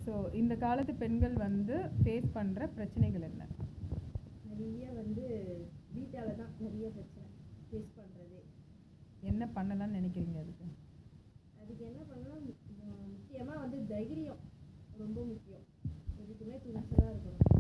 So இந்த காலத்து பெண்கள் வந்து ஃபேஸ் பண்ணுற பிரச்சனைகள் என்ன? நிறைய வந்து வீட்டால் தான் நிறைய பிரச்சனை ஃபேஸ் பண்ணுறது. என்ன பண்ணலாம்னு நினைக்கிறீங்க அதுக்கு? அதுக்கு என்ன பண்ணலாம், முக்கியமாக வந்து தைரியம் ரொம்ப முக்கியம். எதுக்குமே துணிச்சலாக இருக்கணும்.